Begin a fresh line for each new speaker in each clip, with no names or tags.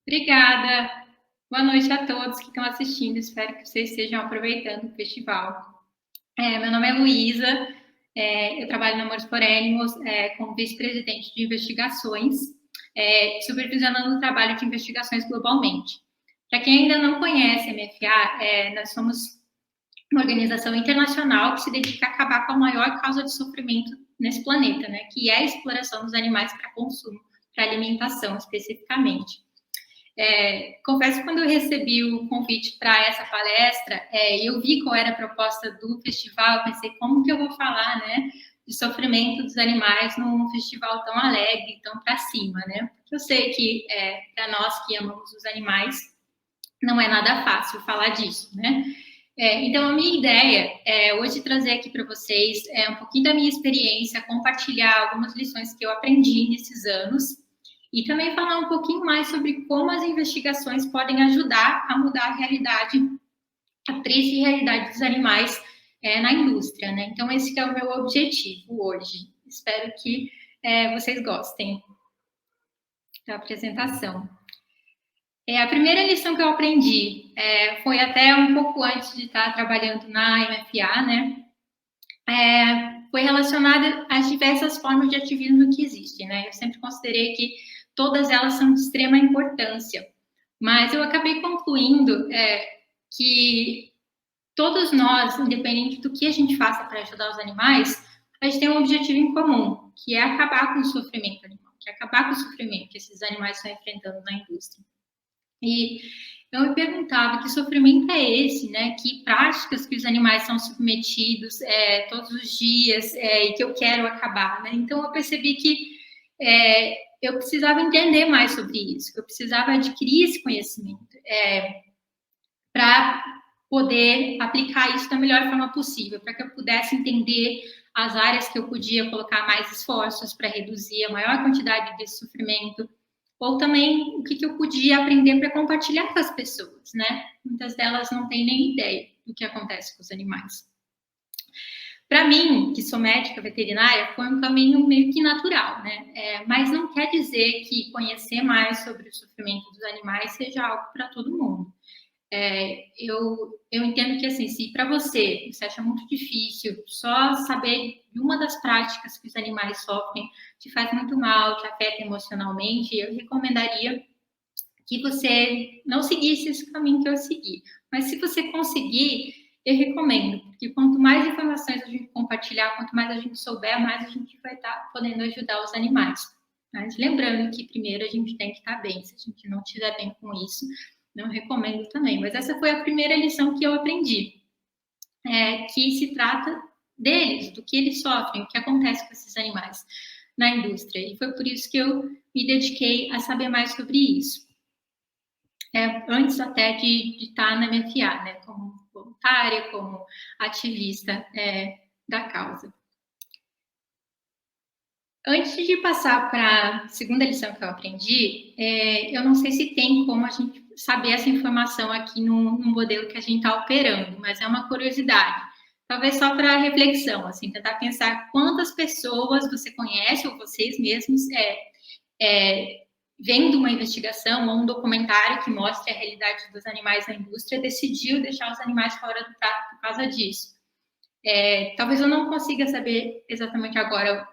Obrigada. Boa noite a todos que estão assistindo. Espero que vocês estejam aproveitando o festival. Meu nome é Luísa, eu trabalho na Amores por Animals como vice-presidente de investigações, supervisionando o trabalho de investigações globalmente. Para quem ainda não conhece a MFA, nós somos uma organização internacional que se dedica a acabar com a maior causa de sofrimento nesse planeta, né, que é a exploração dos animais para consumo, para alimentação especificamente. Confesso que quando eu recebi o convite para essa palestra, eu vi qual era a proposta do festival, eu pensei, como que eu vou falar, né, de sofrimento dos animais num festival tão alegre, tão para cima, né? Porque eu sei que, para nós que amamos os animais, não é nada fácil falar disso, né? Então, a minha ideia é hoje trazer aqui para vocês um pouquinho da minha experiência, compartilhar algumas lições que eu aprendi nesses anos, e também falar um pouquinho mais sobre como as investigações podem ajudar a mudar a realidade, a triste realidade dos animais na indústria, né? Então, esse que é o meu objetivo hoje. Espero que vocês gostem da apresentação. A primeira lição que eu aprendi foi até um pouco antes de estar trabalhando na MFA, né? Foi relacionada às diversas formas de ativismo que existem, né? Eu sempre considerei que todas elas são de extrema importância, mas eu acabei concluindo que todos nós, independente do que a gente faça para ajudar os animais, a gente tem um objetivo em comum, que é acabar com o sofrimento animal, que é acabar com o sofrimento que esses animais estão enfrentando na indústria. E eu me perguntava que sofrimento é esse, né? Que práticas que os animais são submetidos todos os dias e que eu quero acabar, né? Então eu percebi que eu precisava entender mais sobre isso, que eu precisava adquirir esse conhecimento para poder aplicar isso da melhor forma possível, para que eu pudesse entender as áreas que eu podia colocar mais esforços para reduzir a maior quantidade desse sofrimento, ou também o que eu podia aprender para compartilhar com as pessoas, né? Muitas delas não têm nem ideia do que acontece com os animais. Para mim, que sou médica veterinária, foi um caminho meio que natural, né? Mas não quer dizer que conhecer mais sobre o sofrimento dos animais seja algo para todo mundo. Eu entendo que, assim, se para você acha muito difícil só saber de uma das práticas que os animais sofrem, te faz muito mal, te afeta emocionalmente, eu recomendaria que você não seguisse esse caminho que eu segui. Mas se você conseguir, eu recomendo, porque quanto mais informações a gente compartilhar, quanto mais a gente souber, mais a gente vai estar podendo ajudar os animais. Mas lembrando que primeiro a gente tem que estar bem, se a gente não estiver bem com isso, não recomendo também. Mas essa foi a primeira lição que eu aprendi, que se trata deles, do que eles sofrem, o que acontece com esses animais na indústria. E foi por isso que eu me dediquei a saber mais sobre isso. Antes até de estar na MFA, né, como voluntária, como ativista da causa. Antes de passar para a segunda lição que eu aprendi, eu não sei se tem como a gente saber essa informação aqui no modelo que a gente está operando, mas é uma curiosidade. Talvez só para reflexão, assim, tentar pensar quantas pessoas você conhece, ou vocês mesmos, vendo uma investigação ou um documentário que mostre a realidade dos animais na indústria, decidiu deixar os animais fora do prato por causa disso. Talvez eu não consiga saber exatamente agora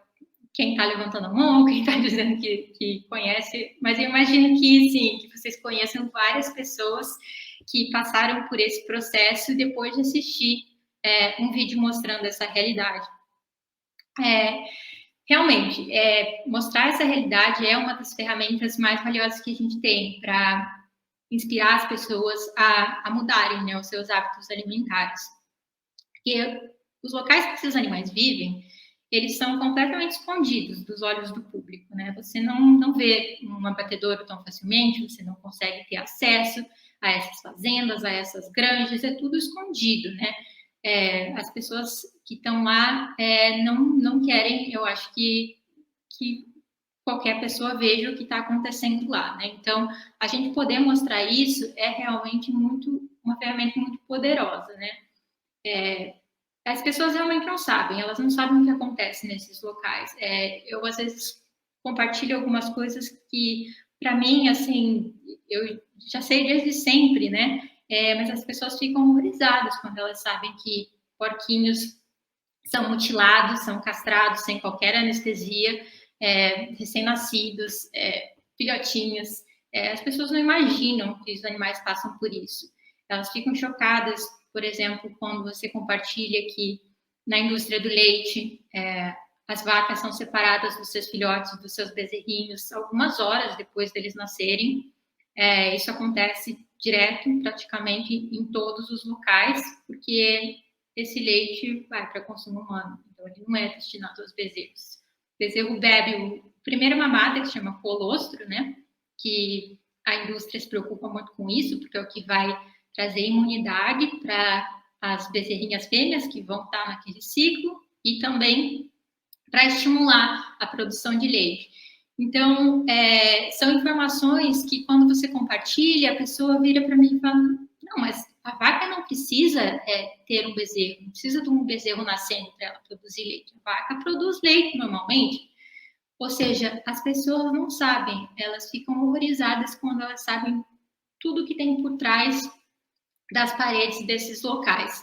quem está levantando a mão, quem está dizendo que conhece, mas eu imagino que sim, que vocês conheçam várias pessoas que passaram por esse processo depois de assistir um vídeo mostrando essa realidade. Realmente, mostrar essa realidade é uma das ferramentas mais valiosas que a gente tem para inspirar as pessoas a mudarem, né, os seus hábitos alimentares. Porque os locais que esses animais vivem, eles são completamente escondidos dos olhos do público, né? Você não vê um abatedouro tão facilmente, você não consegue ter acesso a essas fazendas, a essas granjas, é tudo escondido, né? As pessoas que estão lá não querem, eu acho que qualquer pessoa veja o que está acontecendo lá, né? Então, a gente poder mostrar isso é realmente uma ferramenta muito poderosa, né? as pessoas realmente não sabem, elas não sabem o que acontece nesses locais. Eu, às vezes, compartilho algumas coisas que, para mim, assim, eu já sei desde sempre, né? Mas as pessoas ficam horrorizadas quando elas sabem que porquinhos são mutilados, são castrados sem qualquer anestesia, recém-nascidos, filhotinhos. As pessoas não imaginam que os animais passam por isso. Elas ficam chocadas, por exemplo, quando você compartilha que na indústria do leite, as vacas são separadas dos seus filhotes, dos seus bezerrinhos, algumas horas depois deles nascerem. Isso acontece direto, praticamente, em todos os locais, porque esse leite vai para consumo humano, então ele não é destinado aos bezerros. O bezerro bebe a primeira mamada, que se chama colostro, né? Que a indústria se preocupa muito com isso, porque é o que vai trazer imunidade para as bezerrinhas fêmeas que vão estar naquele ciclo e também para estimular a produção de leite. Então, são informações que, quando você compartilha, a pessoa vira para mim e fala: não, mas a vaca não precisa ter um bezerro, não precisa de um bezerro nascendo para ela produzir leite. A vaca produz leite normalmente. Ou seja, as pessoas não sabem, elas ficam horrorizadas quando elas sabem tudo que tem por trás das paredes desses locais.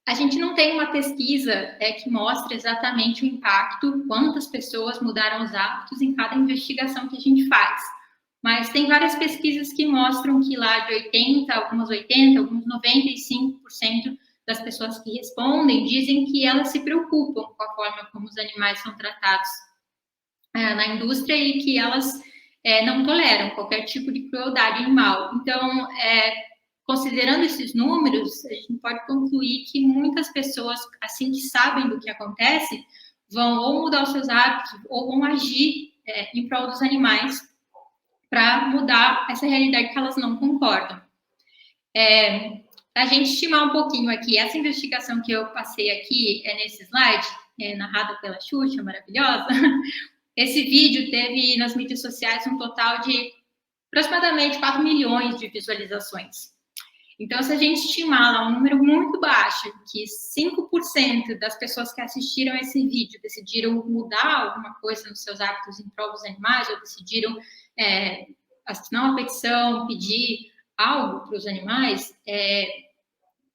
A gente não tem uma pesquisa que mostre exatamente o impacto, quantas pessoas mudaram os hábitos em cada investigação que a gente faz. Mas tem várias pesquisas que mostram que lá de 80%, alguns 95% das pessoas que respondem dizem que elas se preocupam com a forma como os animais são tratados na indústria e que elas não toleram qualquer tipo de crueldade animal. Então, considerando esses números, a gente pode concluir que muitas pessoas, assim que sabem do que acontece, vão ou mudar os seus hábitos ou vão agir em prol dos animais para mudar essa realidade que elas não concordam. A gente estimar um pouquinho aqui, essa investigação que eu passei aqui nesse slide, narrada pela Xuxa, maravilhosa, esse vídeo teve nas mídias sociais um total de aproximadamente 4 milhões de visualizações. Então, se a gente estimar lá um número muito baixo, que 5% das pessoas que assistiram esse vídeo decidiram mudar alguma coisa nos seus hábitos em prol dos animais, ou decidiram assinar uma petição, pedir algo para os animais,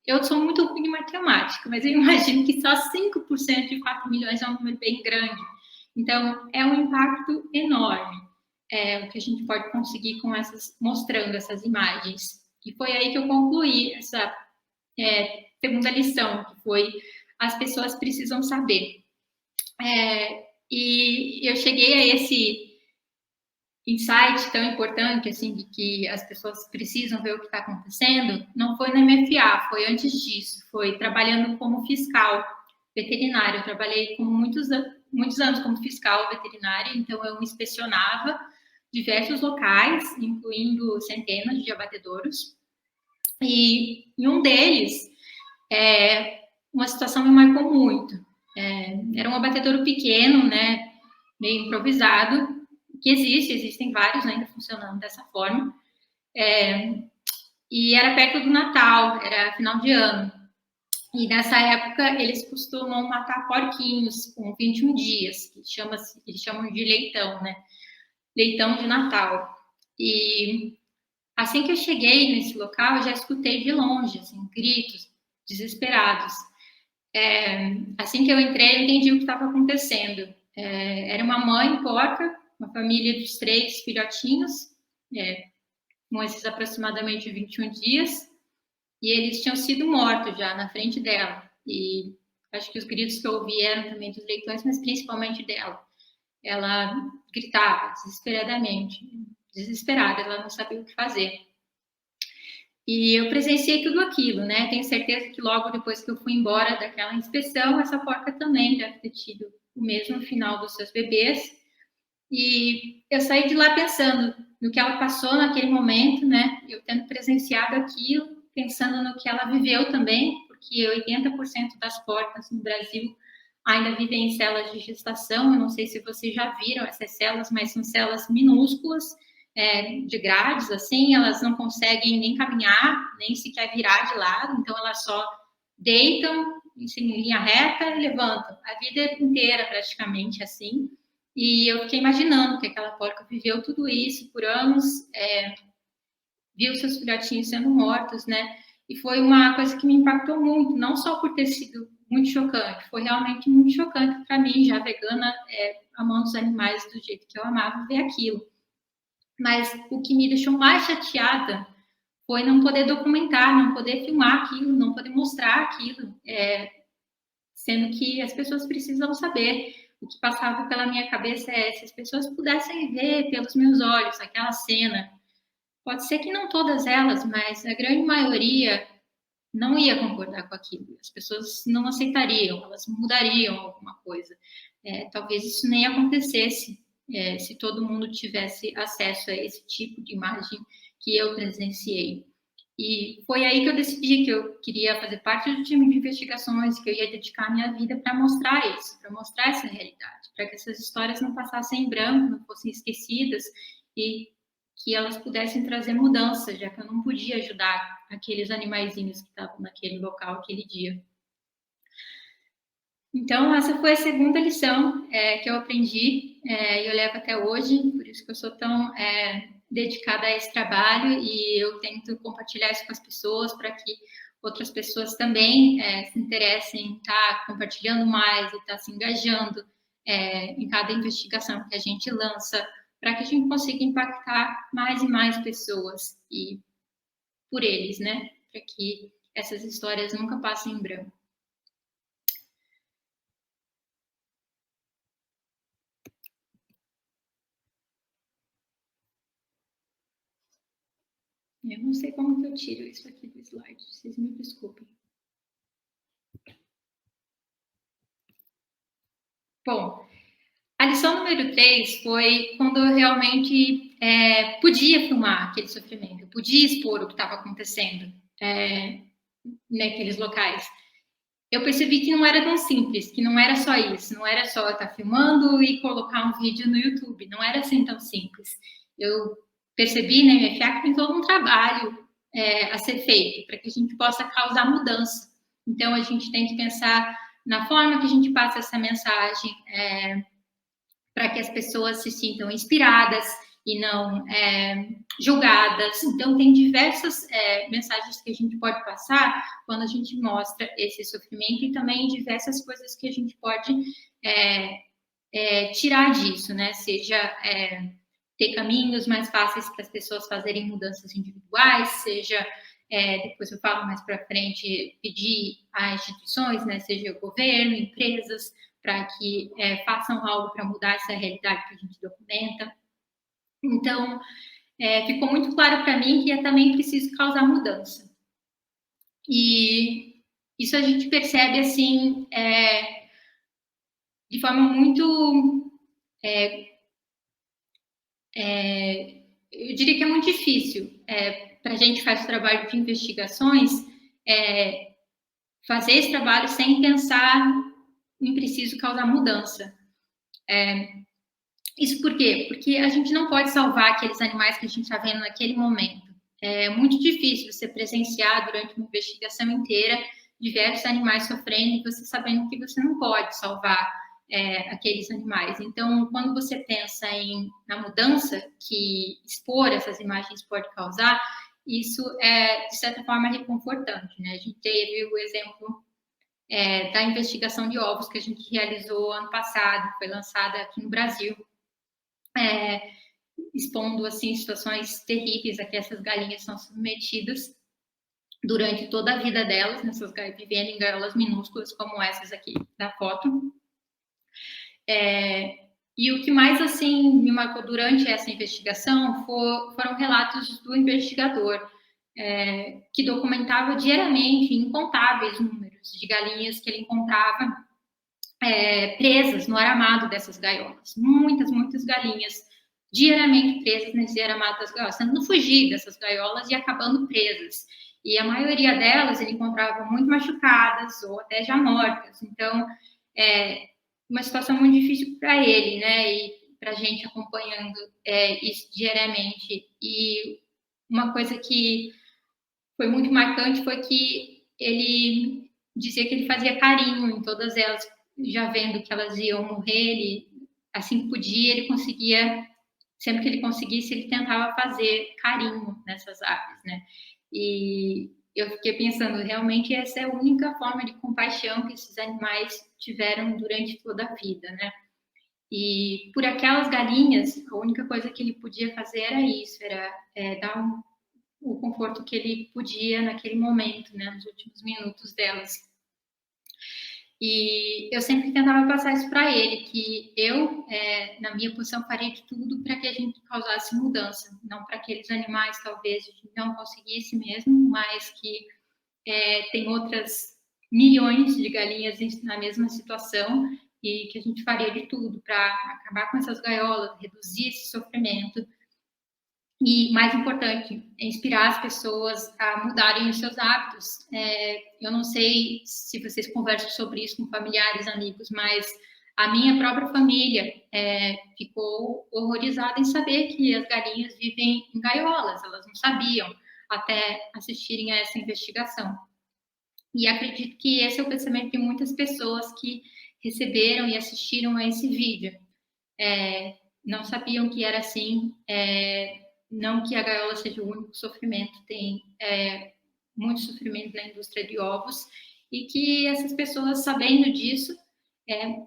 eu sou muito ruim em matemática, mas eu imagino que só 5% de 4 milhões é um número bem grande. Então, é um impacto enorme o que a gente pode conseguir com mostrando essas imagens. E foi aí que eu concluí essa segunda lição, que foi: as pessoas precisam saber. E eu cheguei a esse insight tão importante, assim, de que as pessoas precisam ver o que está acontecendo, não foi na MFA, foi antes disso, foi trabalhando como fiscal veterinário. Eu trabalhei por muitos anos como fiscal veterinária, então eu inspecionava diversos locais, incluindo centenas de abatedouros, e em um deles, uma situação me marcou muito. Era um abatedouro pequeno, né, meio improvisado, que existem vários ainda funcionando dessa forma, e era perto do Natal, era final de ano, e nessa época eles costumam matar porquinhos com 21 dias, que eles chamam de leitão, né, leitão de Natal. E assim que eu cheguei nesse local, eu já escutei de longe, assim, gritos desesperados. Assim que eu entrei, eu entendi o que estava acontecendo. Era uma mãe porca, uma família dos 3 filhotinhos, com esses aproximadamente 21 dias, e eles tinham sido mortos já na frente dela. E acho que os gritos que eu ouvi eram também dos leitões, mas principalmente dela. Ela gritava desesperada, ela não sabia o que fazer. E eu presenciei tudo aquilo, né? Tenho certeza que logo depois que eu fui embora daquela inspeção, essa porca também deve ter tido o mesmo final dos seus bebês. E eu saí de lá pensando no que ela passou naquele momento, né? Eu tendo presenciado aquilo, pensando no que ela viveu também, porque 80% das porcas no Brasil ainda vivem em células de gestação. Eu não sei se vocês já viram essas células, mas são células minúsculas, de grades, assim, elas não conseguem nem caminhar, nem sequer virar de lado, então elas só deitam assim, em linha reta e levantam. A vida inteira, praticamente, assim. E eu fiquei imaginando que aquela porca viveu tudo isso por anos, viu seus filhotinhos sendo mortos, né? E foi uma coisa que me impactou muito, não só por ter sido muito chocante, foi realmente muito chocante para mim, já vegana, amando os animais do jeito que eu amava, ver aquilo. Mas o que me deixou mais chateada foi não poder documentar, não poder filmar aquilo, não poder mostrar aquilo, sendo que as pessoas precisam saber. O que passava pela minha cabeça é se as pessoas pudessem ver pelos meus olhos aquela cena. Pode ser que não todas elas, mas a grande maioria não ia concordar com aquilo. As pessoas não aceitariam, elas mudariam alguma coisa. Talvez isso nem acontecesse se todo mundo tivesse acesso a esse tipo de imagem que eu presenciei. E foi aí que eu decidi que eu queria fazer parte do time de investigações, que eu ia dedicar minha vida para mostrar isso, para mostrar essa realidade, para que essas histórias não passassem em branco, não fossem esquecidas e que elas pudessem trazer mudança, já que eu não podia ajudar aqueles animaizinhos que estavam naquele local aquele dia. Então, essa foi a segunda lição que eu aprendi e eu levo até hoje, por isso que eu sou tão dedicada a esse trabalho e eu tento compartilhar isso com as pessoas para que outras pessoas também se interessem em estar compartilhando mais e estar se engajando em cada investigação que a gente lança, para que a gente consiga impactar mais e mais pessoas e por eles, né? Para que essas histórias nunca passem em branco. Eu não sei como que eu tiro isso aqui do slide, vocês me desculpem. Bom, a lição número 3 foi quando eu realmente podia filmar aquele sofrimento, eu podia expor o que estava acontecendo naqueles locais. Eu percebi que não era tão simples, que não era só isso, não era só estar filmando e colocar um vídeo no YouTube, não era assim tão simples. Eu percebi na MFA que tem todo um trabalho a ser feito para que a gente possa causar mudança. Então, a gente tem que pensar na forma que a gente passa essa mensagem para que as pessoas se sintam inspiradas e não julgadas. Então, tem diversas mensagens que a gente pode passar quando a gente mostra esse sofrimento e também diversas coisas que a gente pode tirar disso, né? Seja ter caminhos mais fáceis para as pessoas fazerem mudanças individuais, seja, depois eu falo mais para frente, pedir a instituições, né? Seja o governo, empresas, para que façam algo para mudar essa realidade que a gente documenta. Então, ficou muito claro para mim que é também preciso causar mudança. E isso a gente percebe, assim, de forma muito... eu diria que é muito difícil para a gente que faz o trabalho de investigações fazer esse trabalho sem pensar em preciso causar mudança. Isso por quê? Porque a gente não pode salvar aqueles animais que a gente está vendo naquele momento. É muito difícil você presenciar durante uma investigação inteira diversos animais sofrendo e você sabendo que você não pode salvar aqueles animais. Então, quando você pensa na mudança que expor essas imagens pode causar, isso é, de certa forma, reconfortante, né? A gente teve o exemplo da investigação de ovos que a gente realizou ano passado, foi lançada aqui no Brasil, expondo assim situações terríveis a que essas galinhas são submetidas durante toda a vida delas, nessas vivendo em gaiolas minúsculas como essas aqui da foto. E o que mais assim me marcou durante essa investigação foram relatos do investigador, que documentava diariamente incontáveis números de galinhas que ele encontrava presas no aramado dessas gaiolas. Muitas galinhas diariamente presas nesse aramado das gaiolas, tentando fugir dessas gaiolas e acabando presas. E a maioria delas ele encontrava muito machucadas ou até já mortas. Então, uma situação muito difícil para ele, né? E para a gente acompanhando isso diariamente. E uma coisa que foi muito marcante foi que ele dizia que ele fazia carinho em todas elas, já vendo que elas iam morrer, ele, assim que podia, ele conseguia, sempre que ele conseguisse, ele tentava fazer carinho nessas aves, né? E eu fiquei pensando, realmente essa é a única forma de compaixão que esses animais tiveram durante toda a vida, né? E por aquelas galinhas, a única coisa que ele podia fazer era isso, era dar o conforto que ele podia naquele momento, né, nos últimos minutos delas. E eu sempre tentava passar isso para ele, que eu, na minha posição, faria de tudo para que a gente causasse mudança, não para aqueles animais, talvez, a gente não conseguisse mesmo, mas que tem outras milhões de galinhas na mesma situação e que a gente faria de tudo para acabar com essas gaiolas, reduzir esse sofrimento. E, mais importante, é inspirar as pessoas a mudarem os seus hábitos. Eu não sei se vocês conversam sobre isso com familiares, amigos, mas a minha própria família ficou horrorizada em saber que as galinhas vivem em gaiolas. Elas não sabiam até assistirem a essa investigação. E acredito que esse é o pensamento de muitas pessoas que receberam e assistiram a esse vídeo. Não sabiam que era assim, não que a gaiola seja o único sofrimento, tem muito sofrimento na indústria de ovos, e que essas pessoas, sabendo disso,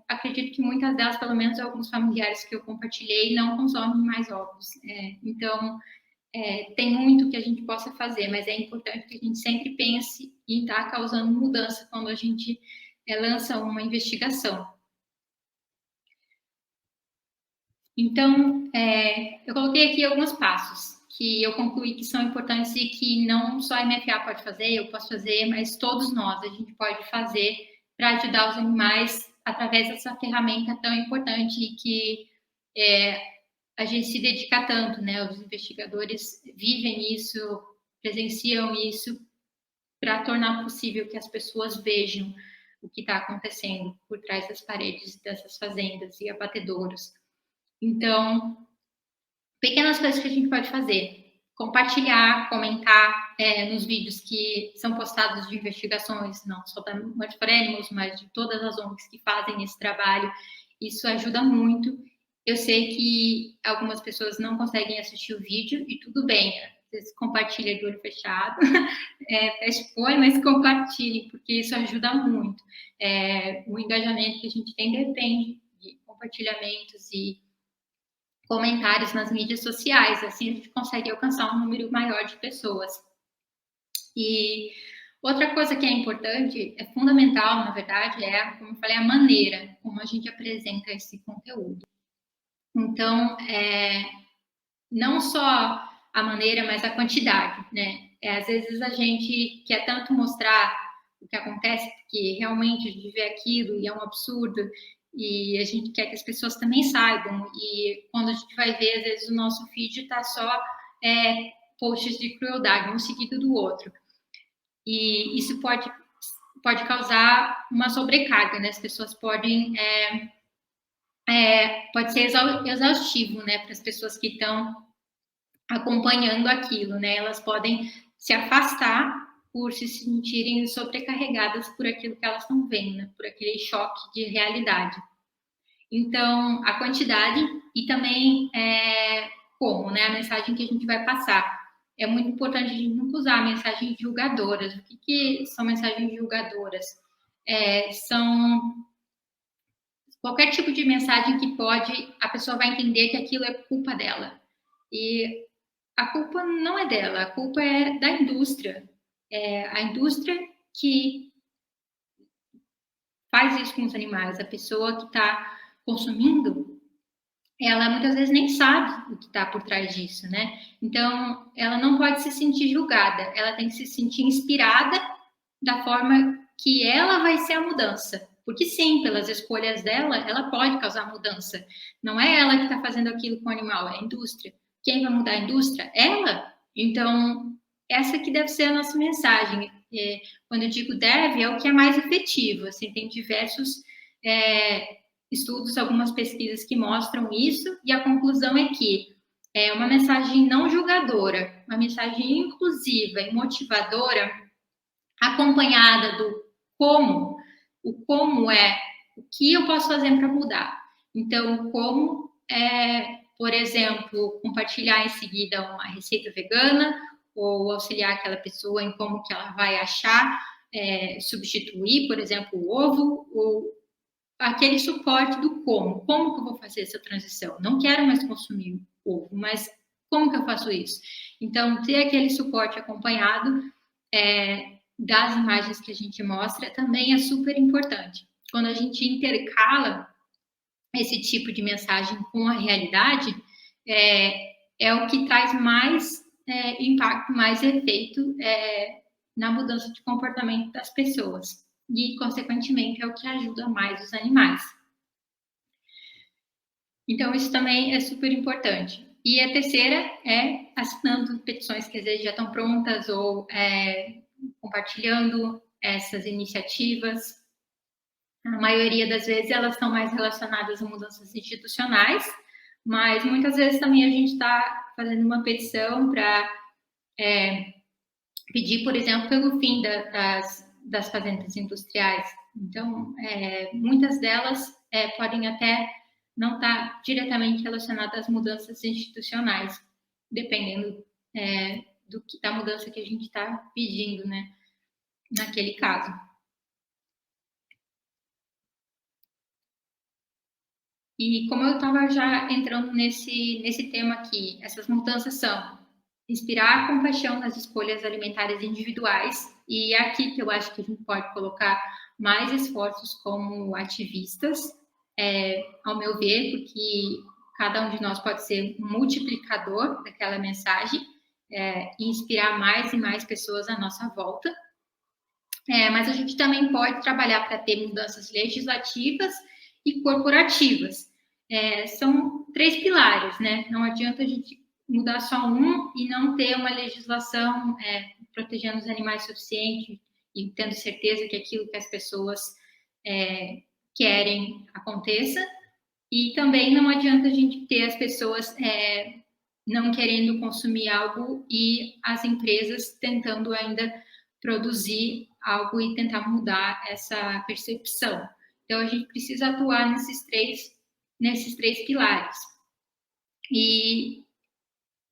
acredito que muitas delas, pelo menos alguns familiares que eu compartilhei, não consomem mais ovos. Então, tem muito que a gente possa fazer, mas é importante que a gente sempre pense em estar causando mudança quando a gente lança uma investigação. Então, eu coloquei aqui alguns passos que eu concluí que são importantes e que não só a MFA pode fazer, eu posso fazer, mas todos nós, a gente pode fazer para ajudar os animais através dessa ferramenta tão importante e que a gente se dedica tanto, né? Os investigadores vivem isso, presenciam isso, para tornar possível que as pessoas vejam o que está acontecendo por trás das paredes dessas fazendas e abatedouros. Então, pequenas coisas que a gente pode fazer. Compartilhar, comentar nos vídeos que são postados de investigações, não só da March for Animals, mas de todas as ONGs que fazem esse trabalho. Isso ajuda muito. Eu sei que algumas pessoas não conseguem assistir o vídeo e tudo bem, vocês compartilham de olho fechado, expõe, mas compartilhem, porque isso ajuda muito. O engajamento que a gente tem depende de compartilhamentos e comentários nas mídias sociais, assim a gente consegue alcançar um número maior de pessoas. E outra coisa que é importante, é fundamental, na verdade, como eu falei, a maneira como a gente apresenta esse conteúdo. Então, não só a maneira, mas a quantidade, né? Às vezes a gente quer tanto mostrar o que acontece, porque realmente a gente vê aquilo e é um absurdo, e a gente quer que as pessoas também saibam, e quando a gente vai ver, às vezes o nosso feed está só posts de crueldade, um seguido do outro. E isso pode causar uma sobrecarga, né? As pessoas podem... pode ser exaustivo, né, para as pessoas que estão acompanhando aquilo, né? Elas podem se afastar por se sentirem sobrecarregadas por aquilo que elas estão vendo, né? Por aquele choque de realidade. Então, a quantidade e também como, né? A mensagem que a gente vai passar. É muito importante a gente nunca usar mensagens julgadoras. O que são mensagens julgadoras? São qualquer tipo de mensagem que a pessoa vai entender que aquilo é culpa dela. E a culpa não é dela, a culpa é da indústria. A indústria que faz isso com os animais. A pessoa que está consumindo, ela muitas vezes nem sabe o que está por trás disso, né? Então, ela não pode se sentir julgada, ela tem que se sentir inspirada da forma que ela vai ser a mudança. Porque sim, pelas escolhas dela, ela pode causar mudança. Não é ela que está fazendo aquilo com o animal, é a indústria. Quem vai mudar a indústria? Ela. Então, essa que deve ser a nossa mensagem. Quando eu digo deve, é o que é mais efetivo. Assim, tem diversos estudos, algumas pesquisas que mostram isso, e a conclusão é que uma mensagem não julgadora, uma mensagem inclusiva e motivadora, acompanhada do como. O como é o que eu posso fazer para mudar. Então, como é, por exemplo, compartilhar em seguida uma receita vegana ou auxiliar aquela pessoa em como que ela vai achar, substituir, por exemplo, o ovo, ou aquele suporte do como que eu vou fazer essa transição? Não quero mais consumir ovo, mas como que eu faço isso? Então, ter aquele suporte acompanhado das imagens que a gente mostra também é super importante. Quando a gente intercala esse tipo de mensagem com a realidade, é o que traz mais impacto, mais efeito na mudança de comportamento das pessoas. E, consequentemente, é o que ajuda mais os animais. Então, isso também é super importante. E a terceira é assinando petições que às vezes já estão prontas ou compartilhando essas iniciativas. A maioria das vezes elas estão mais relacionadas a mudanças institucionais, mas muitas vezes também a gente está fazendo uma petição para pedir, por exemplo, pelo fim das fazendas industriais. Então, muitas delas podem até não estar diretamente relacionadas às mudanças institucionais, dependendo da mudança que a gente está pedindo, né, naquele caso. E como eu estava já entrando nesse tema aqui, essas mudanças são inspirar compaixão nas escolhas alimentares individuais, e é aqui que eu acho que a gente pode colocar mais esforços como ativistas, ao meu ver, porque cada um de nós pode ser um multiplicador daquela mensagem e inspirar mais e mais pessoas à nossa volta. Mas a gente também pode trabalhar para ter mudanças legislativas e corporativas. São 3 pilares, né? Não adianta a gente mudar só um e não ter uma legislação protegendo os animais suficiente e tendo certeza que aquilo que as pessoas querem aconteça. E também não adianta a gente ter as pessoas não querendo consumir algo e as empresas tentando ainda produzir algo e tentar mudar essa percepção. Então, a gente precisa atuar nesses três pilares. E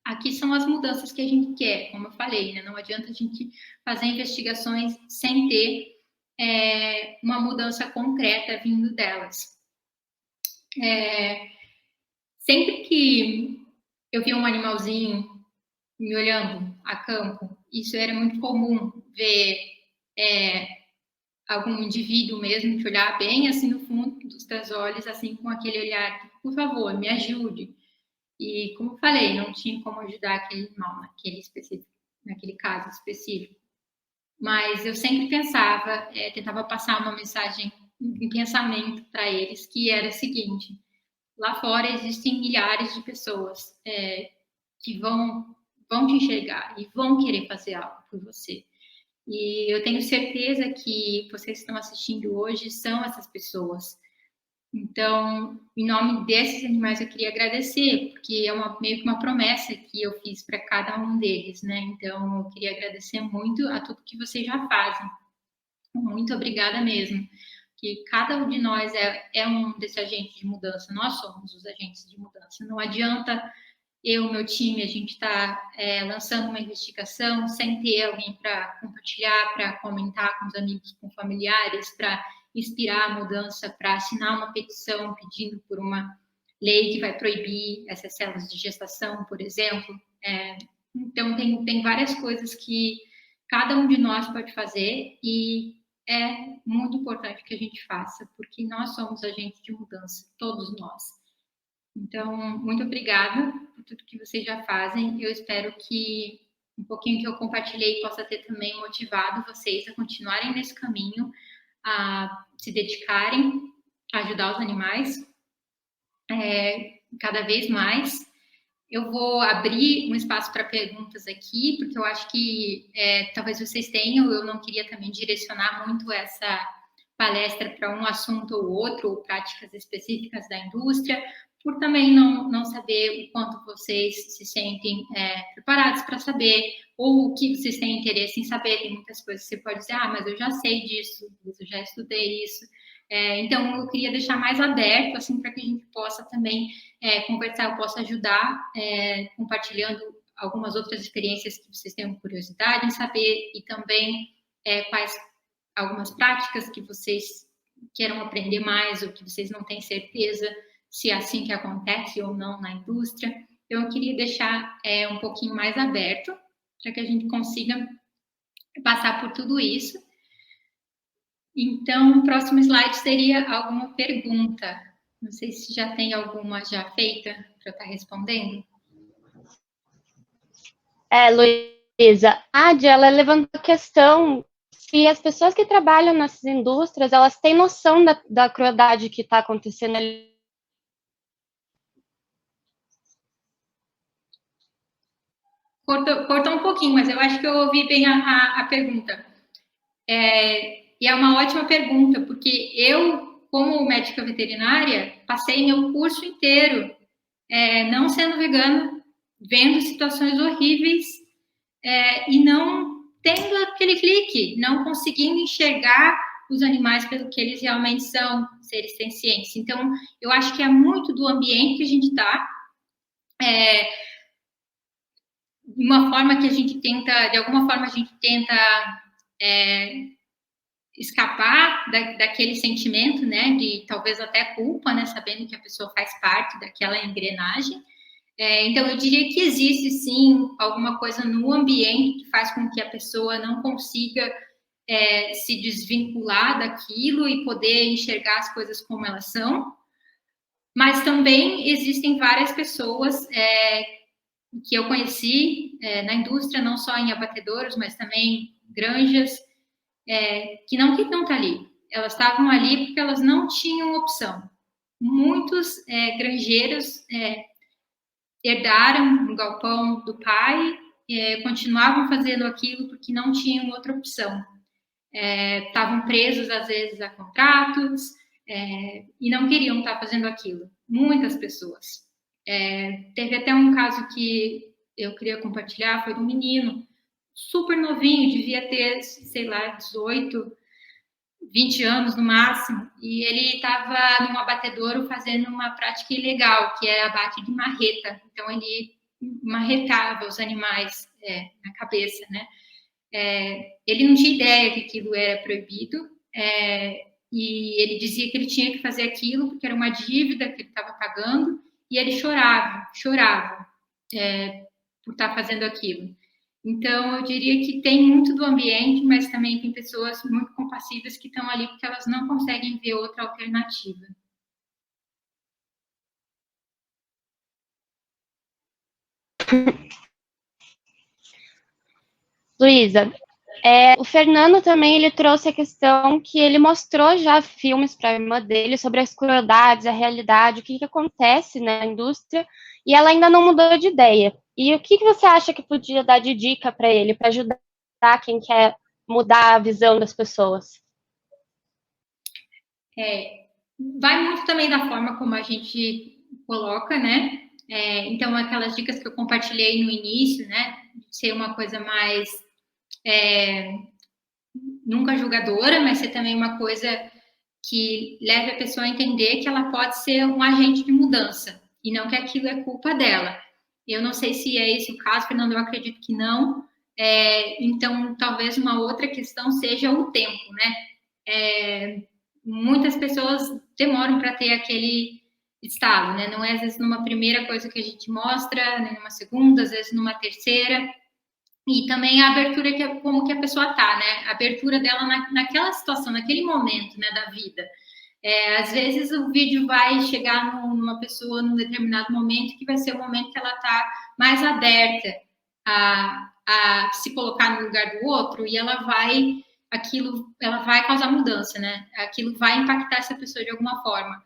aqui são as mudanças que a gente quer, como eu falei, né? Não adianta a gente fazer investigações sem ter uma mudança concreta vindo delas. Sempre que eu via um animalzinho me olhando a campo, isso era muito comum ver algum indivíduo mesmo te olhar bem assim no fundo dos teus olhos, assim com aquele olhar, por favor, me ajude. E como eu falei, não tinha como ajudar aquele animal naquele caso específico. Mas eu sempre pensava, tentava passar uma mensagem em pensamento para eles, que era o seguinte: lá fora existem milhares de pessoas que vão te enxergar e vão querer fazer algo por você. E eu tenho certeza que vocês que estão assistindo hoje são essas pessoas. Então, em nome desses animais, eu queria agradecer, porque é meio que uma promessa que eu fiz para cada um deles, né? Então, eu queria agradecer muito a tudo que vocês já fazem. Muito obrigada mesmo. Que cada um de nós é um desses agentes de mudança. Nós somos os agentes de mudança. Não adianta meu time, a gente está lançando uma investigação sem ter alguém para compartilhar, para comentar com os amigos, com familiares, para inspirar a mudança, para assinar uma petição pedindo por uma lei que vai proibir essas células de gestação, por exemplo. Então, tem várias coisas que cada um de nós pode fazer e é muito importante que a gente faça, porque nós somos agentes de mudança, todos nós. Então, muito obrigada por tudo que vocês já fazem. Eu espero que um pouquinho que eu compartilhei possa ter também motivado vocês a continuarem nesse caminho, a se dedicarem a ajudar os animais cada vez mais. Eu vou abrir um espaço para perguntas aqui, porque eu acho que talvez vocês tenham, eu não queria também direcionar muito essa palestra para um assunto ou outro, ou práticas específicas da indústria, por também não saber o quanto vocês se sentem preparados para saber, ou o que vocês têm interesse em saber. Tem muitas coisas que você pode dizer, mas eu já sei disso, eu já estudei isso. Então, eu queria deixar mais aberto, assim, para que a gente possa também conversar, eu possa ajudar, compartilhando algumas outras experiências que vocês tenham curiosidade em saber, e também quais algumas práticas que vocês queiram aprender mais, ou que vocês não têm certeza se é assim que acontece ou não na indústria. Então, eu queria deixar um pouquinho mais aberto, para que a gente consiga passar por tudo isso. Então, o próximo slide seria alguma pergunta. Não sei se já tem alguma já feita para eu estar respondendo.
Luísa, a Adi, ela levantou a questão se as pessoas que trabalham nessas indústrias, elas têm noção da crueldade que está acontecendo ali.
Cortou um pouquinho, mas eu acho que eu ouvi bem a pergunta. E é uma ótima pergunta, porque eu, como médica veterinária, passei meu curso inteiro não sendo vegana, vendo situações horríveis e não tendo aquele clique, não conseguindo enxergar os animais pelo que eles realmente são, seres sencientes. Então, eu acho que é muito do ambiente que a gente está, de alguma forma a gente tenta escapar daquele sentimento, né, de talvez até culpa, né, sabendo que a pessoa faz parte daquela engrenagem. Então, eu diria que existe, sim, alguma coisa no ambiente que faz com que a pessoa não consiga se desvincular daquilo e poder enxergar as coisas como elas são. Mas também existem várias pessoas que eu conheci na indústria, não só em abatedouros, mas também granjas, que não queriam estar ali. Elas estavam ali porque elas não tinham opção. Muitos granjeiros herdaram o galpão do pai, continuavam fazendo aquilo porque não tinham outra opção. Estavam presos, às vezes, a contratos e não queriam estar fazendo aquilo. Muitas pessoas. Teve até um caso que eu queria compartilhar, foi de um menino super novinho, devia ter, sei lá, 18, 20 anos no máximo, e ele estava num abatedouro fazendo uma prática ilegal, que é abate de marreta. Então, ele marretava os animais na cabeça, né? Ele não tinha ideia que aquilo era proibido, e ele dizia que ele tinha que fazer aquilo porque era uma dívida que ele estava pagando, e ele chorava por estar fazendo aquilo. Então, eu diria que tem muito do ambiente, mas também tem pessoas muito compassivas que estão ali porque elas não conseguem ver outra alternativa.
Luísa, o Fernando também ele trouxe a questão que ele mostrou já filmes para a irmã dele sobre as crueldades, a realidade, o que acontece na indústria, e ela ainda não mudou de ideia. E o que você acha que podia dar de dica para ele, para ajudar quem quer mudar a visão das pessoas?
Vai muito também da forma como a gente coloca, né? Então, aquelas dicas que eu compartilhei no início, né? Ser uma coisa mais nunca julgadora, mas ser também uma coisa que leve a pessoa a entender que ela pode ser um agente de mudança e não que aquilo é culpa dela. Eu não sei se é esse o caso, Fernando, eu acredito que não. Então, talvez uma outra questão seja o tempo, né? Muitas pessoas demoram para ter aquele estalo, né? Não é às vezes numa primeira coisa que a gente mostra, nem numa segunda, às vezes numa terceira. E também a abertura, como que a pessoa está, né? A abertura dela naquela situação, naquele momento, né, da vida. Às vezes o vídeo vai chegar numa pessoa num determinado momento que vai ser o momento que ela está mais aberta a se colocar no lugar do outro e ela vai causar mudança, né? Aquilo vai impactar essa pessoa de alguma forma.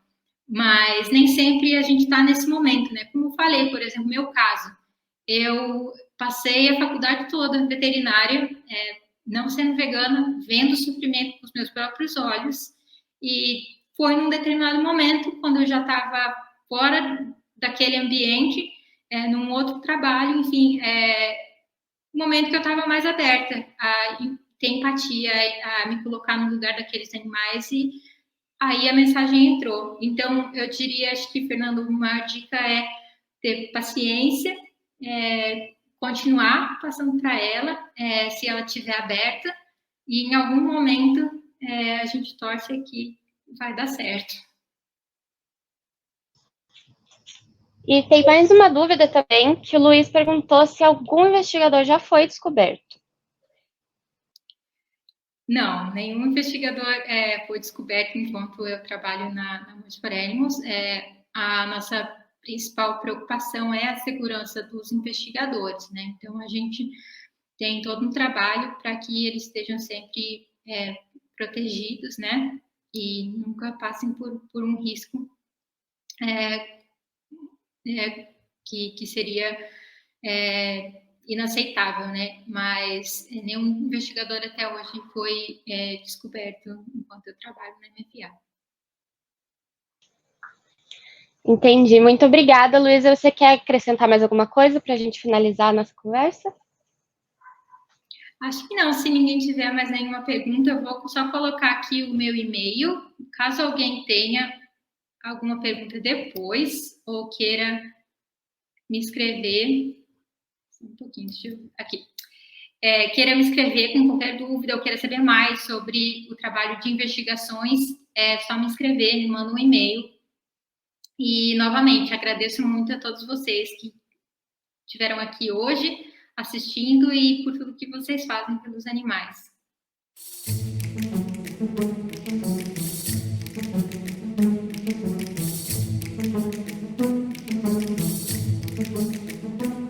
Mas nem sempre a gente está nesse momento, né? Como eu falei, por exemplo, meu caso, eu passei a faculdade toda veterinária, não sendo vegana, vendo o sofrimento com os meus próprios olhos, E foi num determinado momento, quando eu já estava fora daquele ambiente, num outro trabalho, enfim, um momento que eu estava mais aberta a ter empatia, a me colocar no lugar daqueles animais, e aí a mensagem entrou. Então, eu diria, acho que, Fernando, uma dica é ter paciência, continuar passando para ela, se ela estiver aberta, e em algum momento a gente torce que vai dar certo.
E tem mais uma dúvida também, que o Luiz perguntou se algum investigador já foi descoberto.
Não, nenhum investigador foi descoberto enquanto eu trabalho na Mood for Animals. A nossa principal preocupação é a segurança dos investigadores, né? Então, a gente tem todo um trabalho para que eles estejam sempre protegidos, né? E nunca passem por um risco que seria inaceitável, né? Mas nenhum investigador até hoje foi descoberto enquanto eu trabalho na MFA.
Entendi. Muito obrigada, Luísa. Você quer acrescentar mais alguma coisa para a gente finalizar a nossa conversa?
Acho que não. Se ninguém tiver mais nenhuma pergunta, eu vou só colocar aqui o meu e-mail. Caso alguém tenha alguma pergunta depois ou queira me escrever, um pouquinho, deixa eu aqui. Queira me escrever com qualquer dúvida ou queira saber mais sobre o trabalho de investigações, é só me escrever, me manda um e-mail. E, novamente, agradeço muito a todos vocês que estiveram aqui hoje assistindo e por tudo que vocês fazem pelos animais.